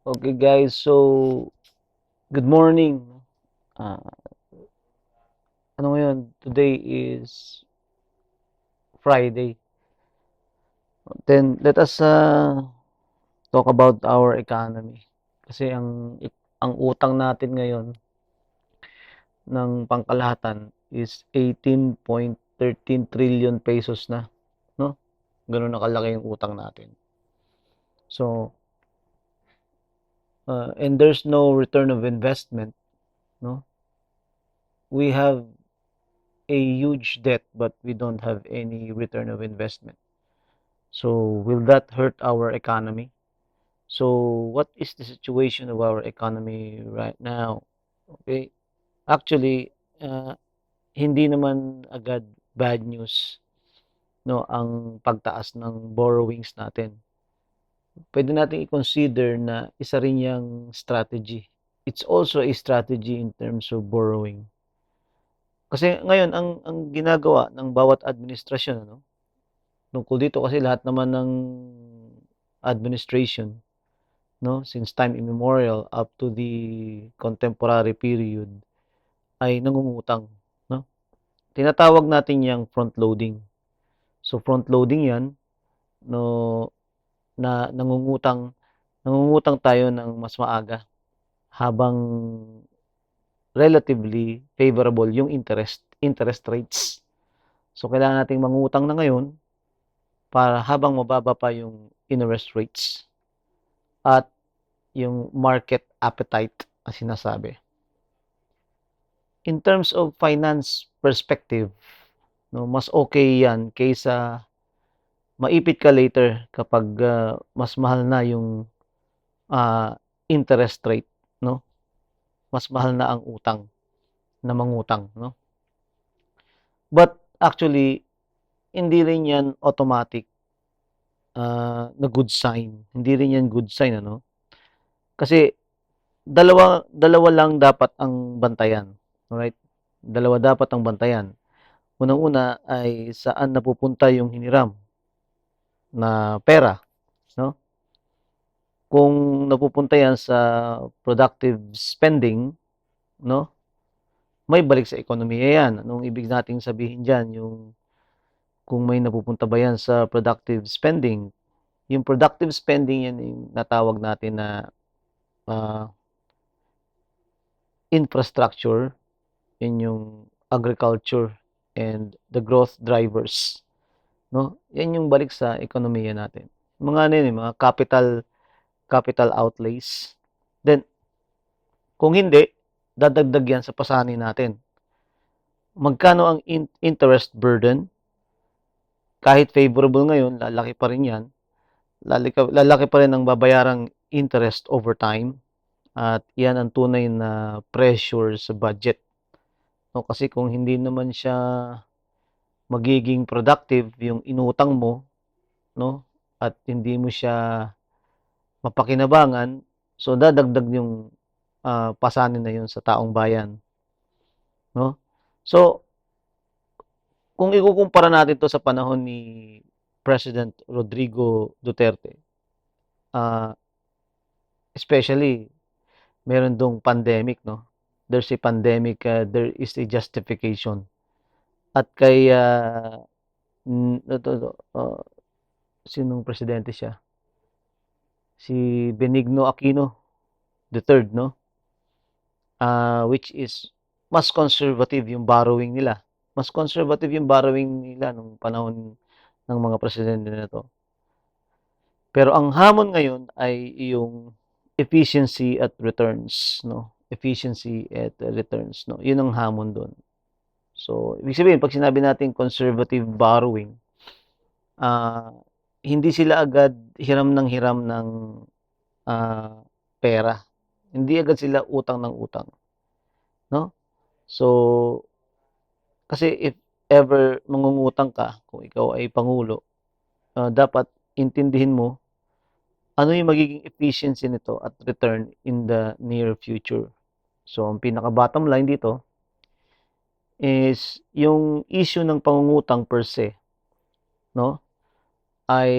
Okay guys, so good morning. Uh, ano ngayon? Today is Friday. Then let us talk about our economy. Kasi ang utang natin ngayon ng pangkalahatan is 18.13 trillion pesos na, no? Ganun na kalaki yung utang natin. So, and there's no return of investment, no? We have a huge debt but we don't have any return of investment. So will that hurt our economy? So what is the situation of our economy right now? Okay. Actually, uh, hindi naman agad bad news no ang pagtaas ng borrowings natin. Pwede natin i-consider na isa rin yang strategy. It's also a strategy in terms of borrowing. Kasi ngayon ang ginagawa ng bawat administrasyon ano, tungkol dito kasi lahat naman ng administration no, since time immemorial up to the contemporary period ay nangungutang, no? Tinatawag natin yang front loading. So front loading 'yan no na nangungutang tayo ng mas maaga habang relatively favorable yung interest rates. So kailangan nating mangutang na ngayon para habang mababa pa yung interest rates at yung market appetite na sinasabi. In terms of finance perspective, no, mas okay 'yan kaysa maipit ka later kapag, mas mahal na yung, interest rate, no? Mas mahal na ang utang na mangutang, no? But actually, hindi rin 'yan automatic, na good sign. Hindi rin 'yan good sign ano, kasi dalawa dalawa lang dapat ang bantayan, alright? Dalawa dapat ang bantayan. Unang-una ay saan napupunta yung hiniram na pera, 'no? Kung napupunta 'yan sa productive spending, 'no, may balik sa ekonomiya 'yan. Anong ibig nating sabihin diyan, yung kung may napupunta ba 'yan sa productive spending. Yung productive spending 'yan yung natawag natin na, ah, infrastructure, 'yun yung agriculture and the growth drivers, 'no? 'Yan yung balik sa ekonomiya natin. Mga ano 'yun, eh, mga capital outlays. Then kung hindi, dadagdag 'yan sa pasanin natin. Magkano ang interest burden? Kahit favorable ngayon, lalaki pa rin 'yan. Lalaki pa rin ang babayarang interest over time at 'yan ang tunay na pressure sa budget, 'no? Kasi kung hindi naman siya magiging productive yung inutang mo, 'no, at hindi mo siya mapakinabangan, so dadagdag yung, pasanin na yun sa taong bayan, 'no? So, kung ikukumpara natin 'to sa panahon ni President Rodrigo Duterte, ah, especially meron dong pandemic 'no, there's a pandemic, there is a justification. At kay, eto, sinong presidente siya? Si Benigno Aquino III 'no, which is mas conservative yung borrowing nila. Mas conservative yung borrowing nila nung panahon ng mga presidente na 'to. Pero ang hamon ngayon ay yung efficiency at returns 'no, efficiency at returns 'no, yun ang hamon dun. So, ibig sabihin 'pag sinabi nating conservative borrowing, ah, hindi sila agad hiram ng, ah, pera. Hindi agad sila utang ng utang 'no. So, kasi if ever mangungutang ka, kung ikaw ay pangulo, dapat intindihin mo ano yung magiging efficiency nito at return in the near future. So, ang pinaka-bottom line dito is yung issue ng pangungutang per se, 'no, ay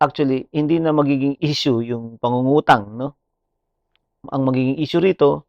actually hindi na magiging issue yung pangungutang, no? Ang magiging issue rito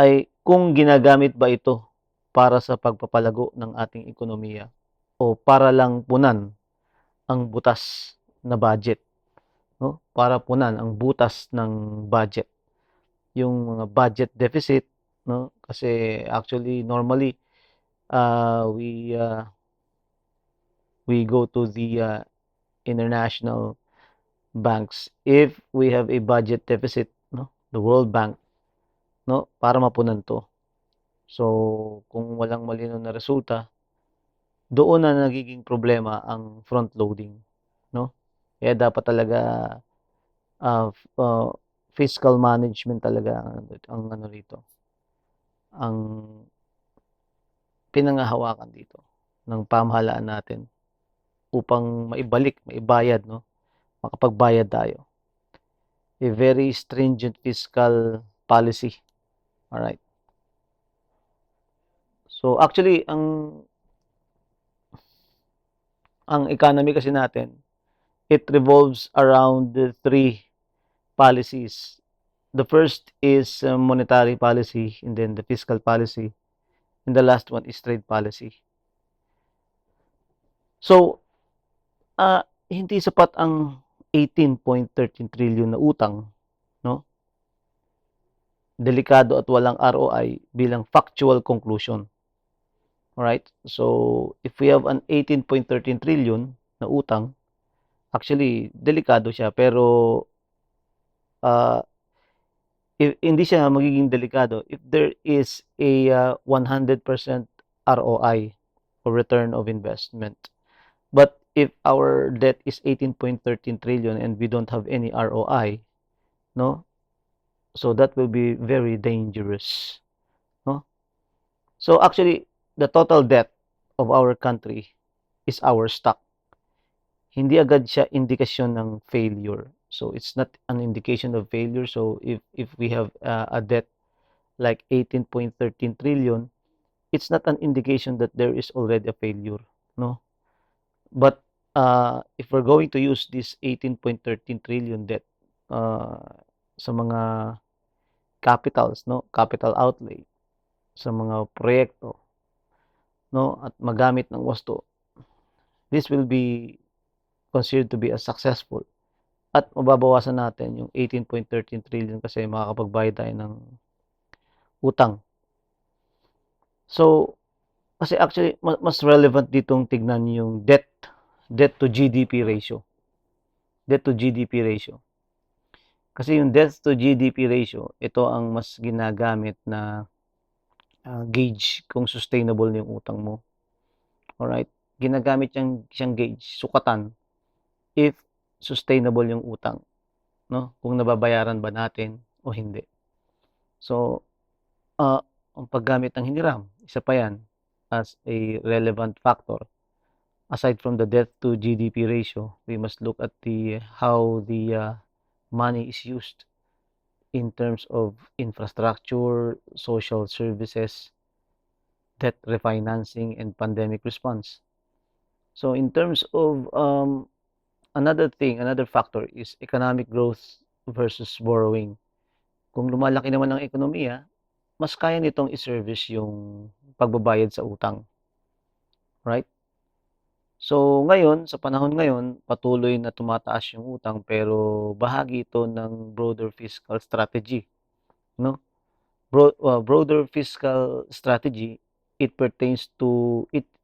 ay kung ginagamit ba ito para sa pagpapalago ng ating ekonomiya o para lang punan ang butas na budget, no? Para punan ang butas ng budget, yung mga budget deficit, no? Kasi actually normally we go to the international banks if we have a budget deficit, no? The World Bank, no? Para mapunan to. So, kung walang malinaw na resulta, doon na nagiging problema ang front loading, no? Kaya dapat talaga uh, uh, fiscal management talaga ang ano rito, ang pinanghahawakan dito ng pamahalaan natin upang maibayad, no? Makapagbayad tayo. A very stringent fiscal policy. All right. So actually ang economy kasi natin, it revolves around the three policies. The first is monetary policy, and then the fiscal policy, and the last one is trade policy. So, hindi sapat ang 18.13 trillion na utang, no? Delikado at walang ROI bilang factual conclusion. Alright? So, if we have an 18.13 trillion na utang, actually, delikado siya. Pero, uh, hindi siya magiging delikado if there is a 100% ROI or return of investment. But if our debt is 18.13 trillion and we don't have any ROI, no? So that will be very dangerous, no? So actually, the total debt of our country is our stock. Hindi agad siya indikasyon ng failure. So it's not an indication of failure. So if we have a debt like 18.13 trillion, it's not an indication that there is already a failure, no? But if we're going to use this 18.13 trillion debt uh, sa mga capitals, no? Capital outlay sa mga proyekto, no? At magamit ng wasto, this will be considered to be as successful. At mababawasan natin yung 18.13 trillion kasi makakapagbayad tayo ng utang. So, kasi actually mas relevant ditong tignan yung debt to GDP ratio. Debt to GDP ratio. Kasi yung debt to GDP ratio, ito ang mas ginagamit na gauge kung sustainable yung utang mo. Alright? Ginagamit siyang gauge, sukatan, if sustainable yung utang, no? Kung nababayaran ba natin o hindi. So, ang paggamit ng hiniram, isa pa yan as a relevant factor. Aside from the debt to GDP ratio, we must look at how the money is used in terms of infrastructure, social services, debt refinancing, and pandemic response. So in terms of another factor is economic growth versus borrowing. Kung lumalaki naman ang ekonomiya, mas kaya nitong i-service yung pagbabayad sa utang. Right? So ngayon, sa panahon ngayon, patuloy na tumataas yung utang pero bahagi ito ng broader fiscal strategy, no? Broader fiscal strategy, it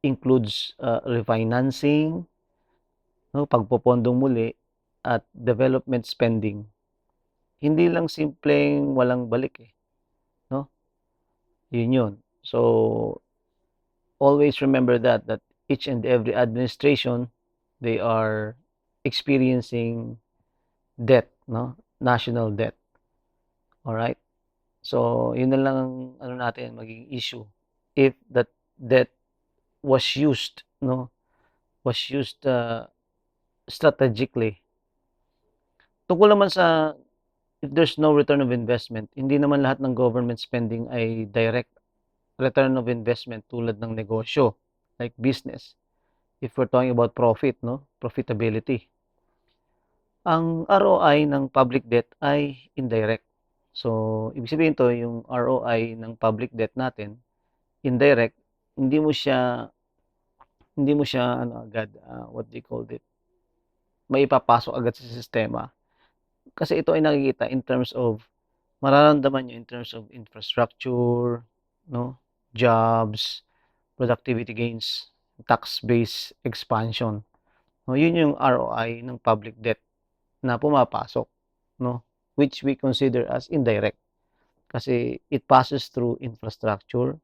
includes refinancing, no, pagpopondong muli at development spending. Hindi lang simpleng walang balik no? Yun yun. So always remember that each and every administration, they are experiencing debt, no? National debt. All right? So, yun na lang ang ano natin magiging issue if that debt was used, no? Was used strategically. Tungkol naman sa if there's no return of investment, hindi naman lahat ng government spending ay direct return of investment tulad ng negosyo, like business. If we're talking about profit, no? Profitability. Ang ROI ng public debt ay indirect. So, ibig sabihin 'to, yung ROI ng public debt natin, indirect, hindi mo siya hindi mo siya ano agad, what do you call it, maipapasok agad sa sistema. Kasi ito ay nakikita in terms of mararamdaman niyo in terms of infrastructure, 'no, jobs, productivity gains, tax base expansion. No, yun yung ROI ng public debt na pumapasok, 'no, which we consider as indirect. Kasi it passes through infrastructure,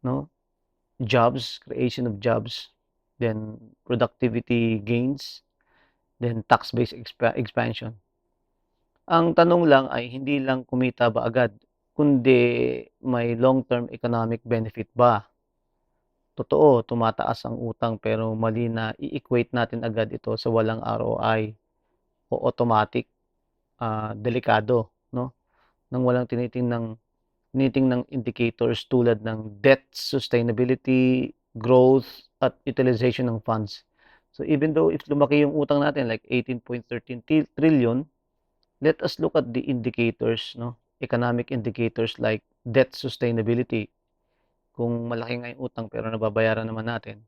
'no, jobs, creation of jobs, then productivity gains, then tax base expansion. Ang tanong lang ay hindi lang kumita ba agad, kundi may long-term economic benefit ba? Totoo, tumataas ang utang pero mali na i-equate natin agad ito sa walang ROI o automatic, delikado, 'no, ng walang tinitingnang indicators tulad ng debt sustainability, growth, at utilization ng funds. So, even though if lumaki yung utang natin like 18.13 trillion, let us look at the indicators, 'no, economic indicators like debt sustainability. Kung malaki nga yung utang pero nababayaran naman natin,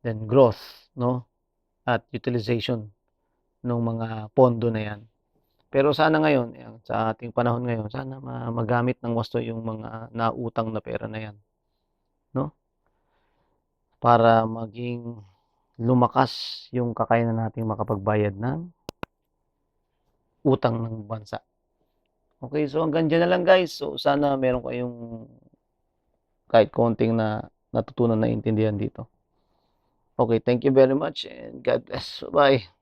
then growth, 'no, at utilization ng mga pondo na 'yan. Pero sana ngayon, yan, sa ating panahon ngayon, sana magamit ng wasto yung mga nautang na pera na 'yan, 'no, para maging lumakas yung kakayanan nating makapagbayad ng utang ng bansa. Okay, so hanggang diyan na lang guys. So sana meron kayong kahit konting natutunan, naintindihan dito. Okay, thank you very much and God bless. Bye.